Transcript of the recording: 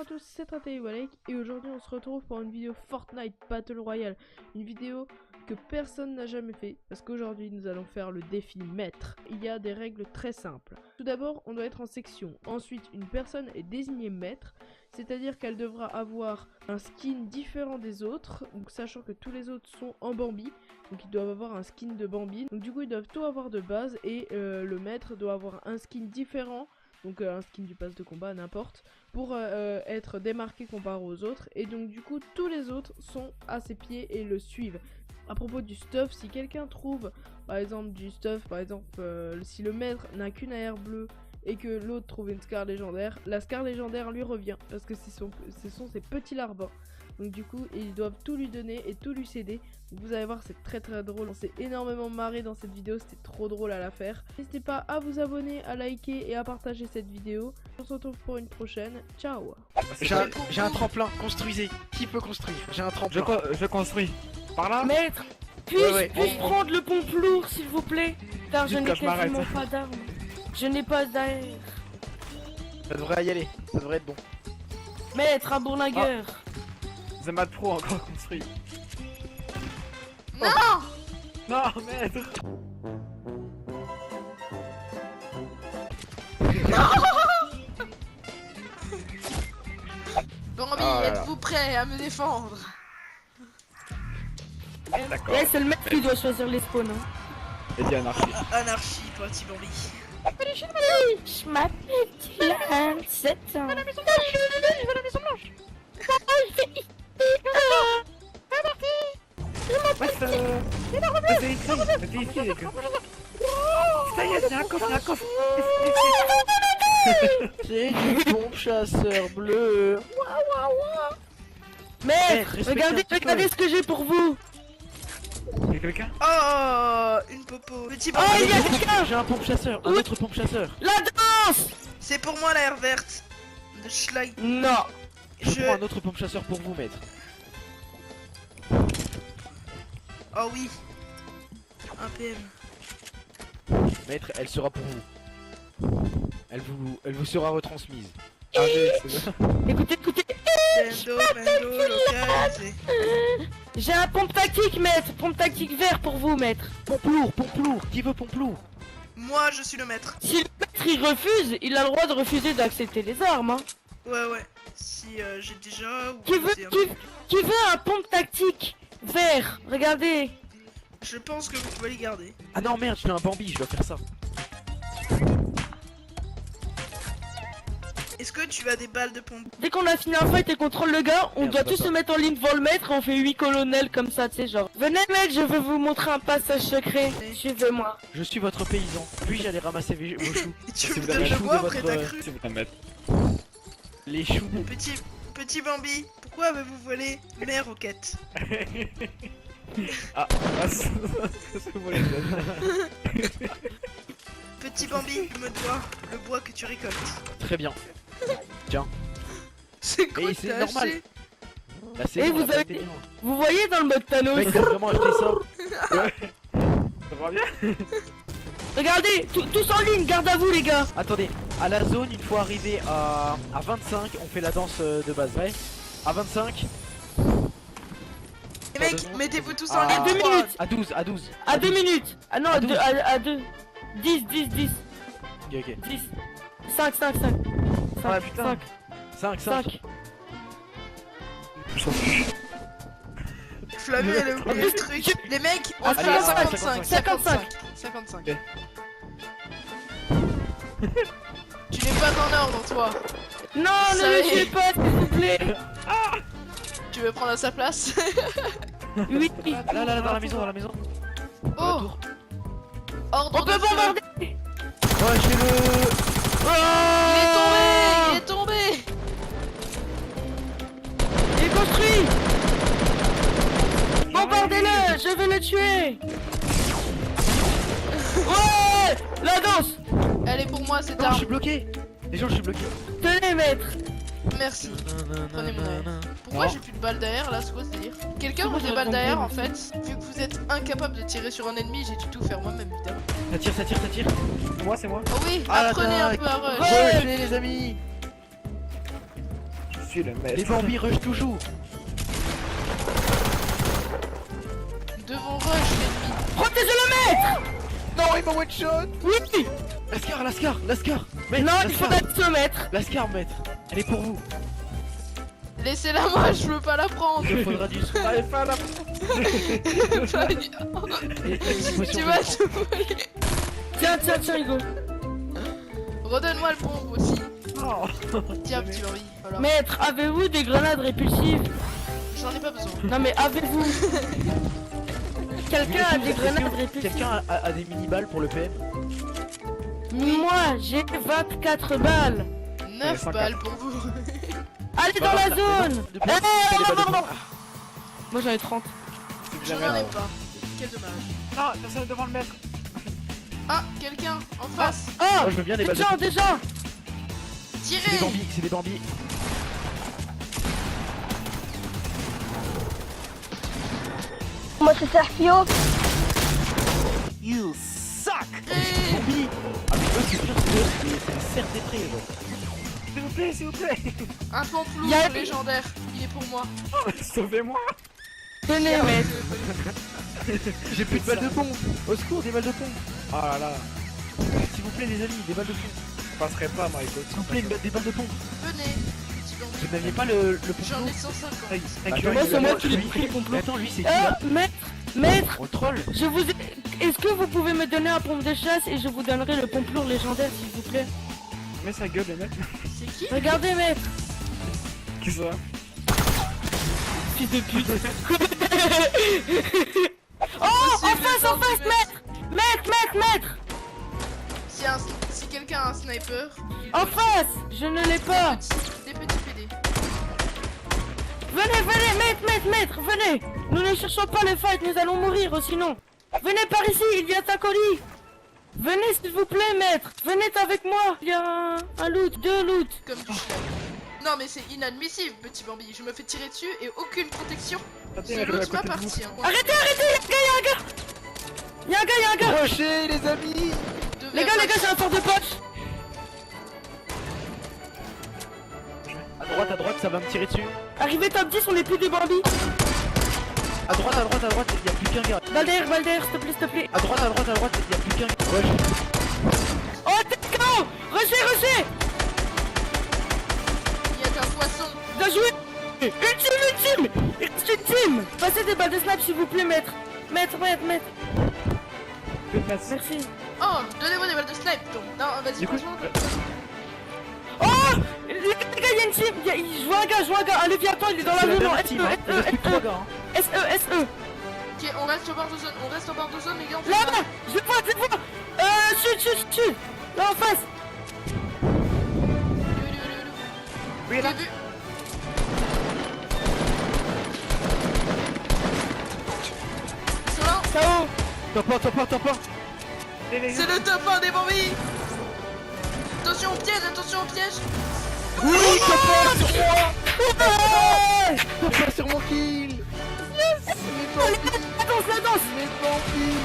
à tous, c'est Walek et aujourd'hui on se retrouve pour une vidéo Fortnite Battle Royale. Une vidéo que personne n'a jamais fait parce qu'aujourd'hui nous allons faire le défi maître. Il y a des règles très simples. Tout d'abord on doit être en section. Ensuite une personne est désignée maître, c'est-à-dire qu'elle devra avoir un skin différent des autres. Donc sachant que tous les autres sont en Bambi, donc ils doivent avoir un skin de Bambi. Donc du coup ils doivent tout avoir de base et le maître doit avoir un skin différent. Donc un skin du pass de combat, n'importe, pour être démarqué comparé aux autres. Et donc du coup, tous les autres sont à ses pieds et le suivent. À propos du stuff, si quelqu'un trouve, par exemple, du stuff, par exemple, si le maître n'a qu'une AR bleue et que l'autre trouve une scar légendaire, la scar légendaire lui revient, parce que ce sont ses petits larbins. Donc du coup, ils doivent tout lui donner et tout lui céder. Donc, vous allez voir, c'est très drôle. On s'est énormément marré dans cette vidéo, c'était trop drôle à la faire. N'hésitez pas à vous abonner, à liker et à partager cette vidéo. On se retrouve pour une prochaine. Ciao. J'ai un tremplin, construisez. Qui peut construire? J'ai un tremplin. Je construis. Par là? Maître, puis-je Ouais. prendre le pompe lourd s'il vous plaît? Car je Dites n'ai que je m'arrête. quasiment pas d'armes. Je n'ai pas d'air. Ça devrait y aller, ça devrait être bon. Maître, un bourlingueur. Zemad Pro encore construit. Non Non, maître. Bambi, Ah là là. êtes-vous prêt à me défendre? D'accord. Eh, c'est le maître qui doit choisir les spawns. Hein. Et dit anarchie. Anarchie, petit Bambi. Je m'appelle Dylan, 7 ans. Je vais à la maison blanche. C'est ici, les gars. Ça y est, il y a un coffre, C'est du bon chasseur bleu. Maître, respectez un petit regardez ce que j'ai pour vous. Il y a quelqu'un? Oh, une popo. Petit Oh, Bambi, il y a quelqu'un. J'ai un pompe chasseur, un autre pompe chasseur. La danse. c'est pour moi la R verte. De Schlag. Non. Je prends un autre pompe chasseur pour vous, maître. Oh oui. Un PM. Maître, elle sera pour vous. Elle vous sera retransmise. Écoutez. Bendo, localisé. J'ai un pompe tactique, maître. Pompe tactique vert pour vous, maître. Pompe lourd. Qui veut pompe lourd? Moi, je suis le maître. Si le maître il refuse, il a le droit de refuser d'accepter les armes. Hein. Ouais. Si j'ai déjà... ou Qui veut, c'est un- qui veut un pompe tactique vert? Regardez. Je pense que vous pouvez les garder. Ah non, merde, je suis un Bambi, je dois faire ça. Est-ce que tu as des balles de pompe? Dès qu'on a fini un fight et qu'on troll le gars, on Merde, doit c'est pas tous ça. se mettre en ligne devant le maître et on fait 8 colonels comme ça, tu sais, genre. Venez, maître, je vais vous montrer un passage secret. Suivez-moi. Je suis votre paysan. Puis-je aller ramasser vos choux? Et tu Si me vous avez donnes la le chou bois de après votre- ta crue? Si vous la mettre. Les choux. Petit Bambi, pourquoi avez-vous volé mes roquettes? Ah, c'est moi les gars. Petit Bambi, tu me dois le bois que tu récoltes. Très bien. C'est quoi Et que c'est t'as normal. acheté? Bah c'est Et bon, vous la avez- fête est bien. Vous voyez dans le mode Thanos. Mec, t'as vraiment acheté ça? Ça va bien? Regardez, tous en ligne, garde à vous les gars. Attendez, à la zone, une fois arrivé à 25, on fait la danse de base, ouais. À 25, Les mecs, mettez-vous tous en Ah, ligne. 2 droite. minutes. à 12, à 12. À 2 minutes. Ah non, À à 12. 2. À 2. 10. Ok. 10. 5. Ah, putain. 5. 5. Flavio, elle a oublié le truc. Les mecs, on fait Allez, à 55. 55. Tu n'es pas en ordre, toi. Non, Ça ne le y est. tuez pas, s'il vous plaît. Tu veux prendre à sa place? Oui. Là, dans la maison, Dans la Oh, tour. ordre On de peut feu. bombarder. Ouais, j'ai le... Il est tombé. Il est construit. Bombardez-le, je vais le tuer. Ouais. La danse. Elle est pour moi, cette Non, je arme. suis bloqué. Les gens, je suis bloqué. Tenez, maître. Merci. Prenez mon air. Pourquoi Non. j'ai plus de balles d'air là, c'est quoi ce délire? Quelqu'un veut des balles d'air en fait? Vu que vous êtes incapable de tirer sur un ennemi, j'ai dû tout faire moi-même évidemment. Ça tire. C'est moi, c'est moi. Oh oui, Ah, apprenez un l'attaque. peu à rush. Ouais. Relâchez les amis. suis le maître. Les Bambis rush toujours. Devant rush l'ennemi. Protégez le maître. Non, il m'a one shot. Oui. Lascar, Lascar, Lascar. Non, il faut battre ce maître. Lascar, maître. Elle est pour vous. Laissez-la moi, je veux pas la prendre. Il faudra du soin. Allez, pas là. Tu vas te voler. Tiens, Hugo. Redonne-moi le pompe aussi. Oh. Tiens, petit Henri. Voilà. Maître, avez-vous des grenades répulsives? J'en ai pas besoin. Non mais avez-vous? Quelqu'un a des grenades répulsives? Quelqu'un a des mini-balles pour le PM? Moi, j'ai 24 balles. 9 balles pour vous. Allez dans la zone. Moi j'en ai 30. J'en ai pas. Quel dommage. Non, personne devant le maître. Ah, quelqu'un en face. Oh, Moi je veux bien des balles de déjà. C'est des Tirez. Bambis, c'est des Bambis. Moi c'est Serpio. You suck. Tirez. Bambis. Ah mais eux c'est pire, c'est des cerfs des prés. S'il vous plaît, s'il vous plaît. Un pamplour Y'a- légendaire. Il est pour moi. Sauvez-moi. Tenez maître. J'ai plus de balles de pompe. Au secours, des balles de pompe. Oh là là. S'il vous plaît les amis, des balles de pompe. Je passerai pas, Michael. S'il vous plaît, des balles de pompe. Venez. Petit Bambi. Vous n'aviez pas le J'en pompe. ai 150. Attends, Moi, c'est moi qui l'ai lui. pris, complot. Mais attends, lui c'est qui là? Maître, On troll. je vous ai... Est-ce que vous pouvez me donner un pompe de chasse et je vous donnerai le pompe lourd légendaire s'il vous plaît? Mets sa gueule, les mecs. C'est qui? Regardez maître. Qui ça? Fils de pute. Oh, en face, maître. Si quelqu'un a un sniper, En face. Je ne l'ai pas. des petits PD. Venez, maître, venez. Nous ne cherchons pas le fight, nous allons mourir sinon. Venez par ici, il y a un colis. Venez s'il vous plaît, maître. Venez avec moi. Il y a un loot, 2 loot. Comme du schlag. Non mais c'est inadmissible, petit Bambi. Je me fais tirer dessus et aucune protection. Attendez, Ce elle est à loot côté de vous. m'appartient. Arrêtez, il y a un gars. Crochet, les amis. Les gars, j'ai un fort de poche. À droite, ça va me tirer dessus. Arrivé top 10, on est plus des Bambis. À droite, il y a plus qu'un gars. Balle derrière, s'il te plaît. À droite, il y a plus qu'un gars. Ouais. Oh, t'es KO. Rocher. Il y a qu'un poisson. Bien joué. Ultime. Il reste une team. Passez des balles de snap, s'il vous plaît, maître. Maître. Merci. Oh, donnez-moi des balles de snipe donc. Non, vas-y, Du coup, franchement. Oh, les gars, il y a une team. Je vois un gars. Allez, viens-toi, il est dans la C'est la zone. même team, hein. Il reste plus que 3 gars. hein. SE. Ok, on reste au bord de zone. Les gars, on fait Là-bas, ça. je vois. Chut. Là en face. Oui, là. vu. Ils sont là. KO. Top 1. C'est le top 1 des Bambis. Attention au piège. Oui, top 1 sur moi. Ouais. Top 1 sur mon kill. La danse. Les Bambis.